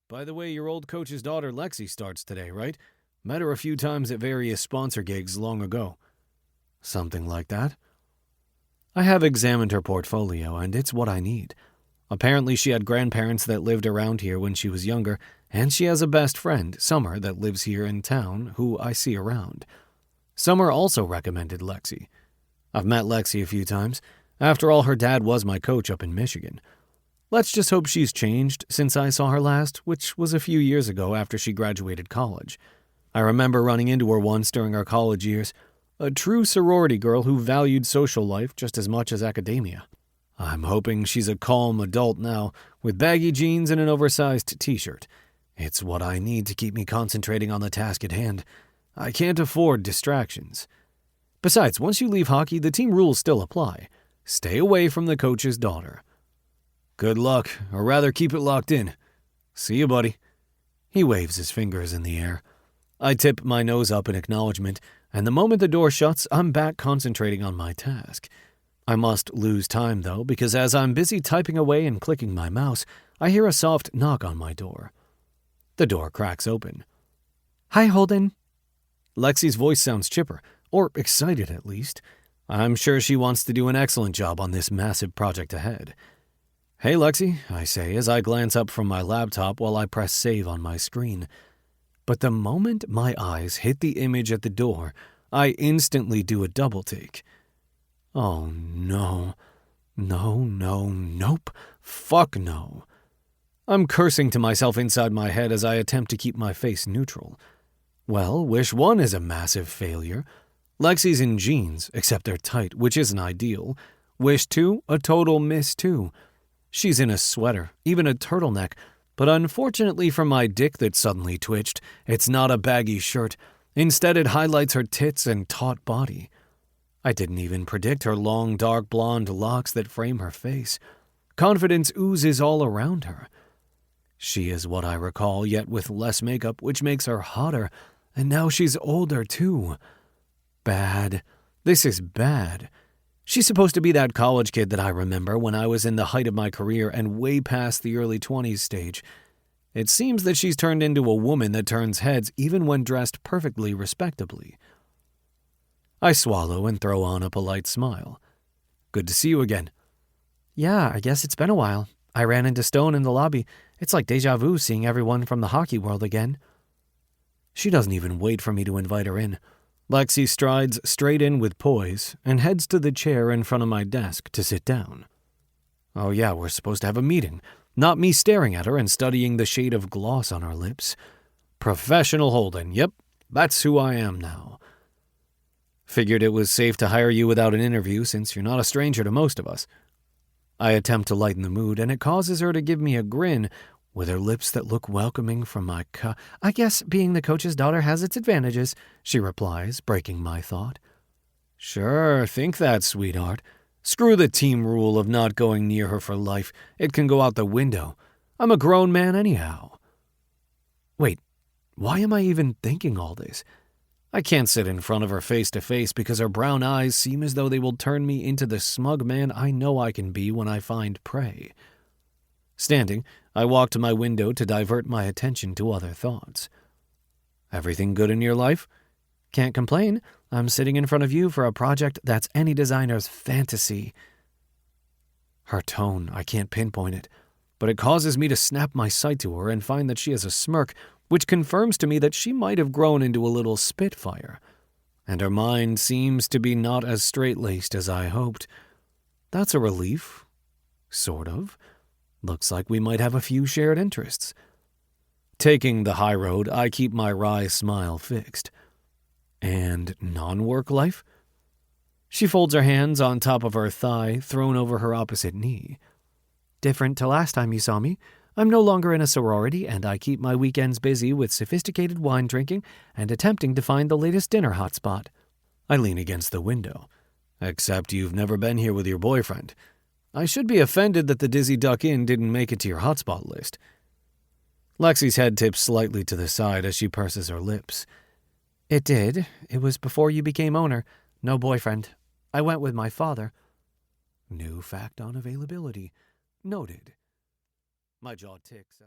By the way, your old coach's daughter Lexi starts today, right? Met her a few times at various sponsor gigs long ago." "Something like that?" I have examined her portfolio, and it's what I need. Apparently she had grandparents that lived around here when she was younger, and she has a best friend, Summer, that lives here in town, who I see around. Summer also recommended Lexi. I've met Lexi a few times. After all, her dad was my coach up in Michigan. Let's just hope she's changed since I saw her last, which was a few years ago after she graduated college. I remember running into her once during our college years, a true sorority girl who valued social life just as much as academia. I'm hoping she's a calm adult now, with baggy jeans and an oversized t-shirt. It's what I need to keep me concentrating on the task at hand. I can't afford distractions. Besides, once you leave hockey, the team rules still apply. Stay away from the coach's daughter. Good luck, or rather keep it locked in. See you, buddy. He waves his fingers in the air. I tip my nose up in acknowledgement, and the moment the door shuts, I'm back concentrating on my task. I must lose time, though, because as I'm busy typing away and clicking my mouse, I hear a soft knock on my door. The door cracks open. "Hi, Holden." Lexi's voice sounds chipper, or excited at least. I'm sure she wants to do an excellent job on this massive project ahead. "Hey, Lexi," I say as I glance up from my laptop while I press save on my screen. But the moment my eyes hit the image at the door, I instantly do a double take. Oh no. Nope. Fuck no. I'm cursing to myself inside my head as I attempt to keep my face neutral. Well, wish 1 is a massive failure. Lexi's in jeans, except they're tight, which isn't ideal. Wish 2, a total miss too. She's in a sweater, even a turtleneck, but unfortunately for my dick that suddenly twitched, it's not a baggy shirt. Instead, it highlights her tits and taut body. I didn't even predict her long, dark blonde locks that frame her face. Confidence oozes all around her. She is what I recall, yet with less makeup, which makes her hotter, and now she's older too. Bad. This is bad. She's supposed to be that college kid that I remember when I was in the height of my career and way past the early 20s stage. It seems that she's turned into a woman that turns heads even when dressed perfectly respectably. I swallow and throw on a polite smile. "Good to see you again." "Yeah, I guess it's been a while. I ran into Stone in the lobby. It's like deja vu seeing everyone from the hockey world again." She doesn't even wait for me to invite her in. Lexi strides straight in with poise and heads to the chair in front of my desk to sit down. Oh yeah, we're supposed to have a meeting, not me staring at her and studying the shade of gloss on her lips. Professional Holden, yep, that's who I am now. Figured it was safe to hire you without an interview since you're not a stranger to most of us. I attempt to lighten the mood, and it causes her to give me a grin with her lips that look welcoming from my "I guess being the coach's daughter has its advantages," she replies, breaking my thought. "Sure, think that, sweetheart. Screw the team rule of not going near her for life. It can go out the window. I'm a grown man anyhow." Wait, why am I even thinking all this? I can't sit in front of her face to face because her brown eyes seem as though they will turn me into the smug man I know I can be when I find prey. Standing, I walk to my window to divert my attention to other thoughts. "Everything good in your life?" "Can't complain. I'm sitting in front of you for a project that's any designer's fantasy." Her tone, I can't pinpoint it, but it causes me to snap my sight to her and find that she has a smirk, which confirms to me that she might have grown into a little spitfire. And her mind seems to be not as straight-laced as I hoped. That's a relief. Sort of. Looks like we might have a few shared interests. Taking the high road, I keep my wry smile fixed. "And non-work life?" She folds her hands on top of her thigh, thrown over her opposite knee. "Different to last time you saw me. I'm no longer in a sorority, and I keep my weekends busy with sophisticated wine drinking and attempting to find the latest dinner hotspot." I lean against the window. "Except you've never been here with your boyfriend. I should be offended that the Dizzy Duck Inn didn't make it to your hotspot list." Lexi's head tips slightly to the side as she purses her lips. "It did. It was before you became owner. No boyfriend. I went with my father." New fact on availability. Noted. My jaw ticks as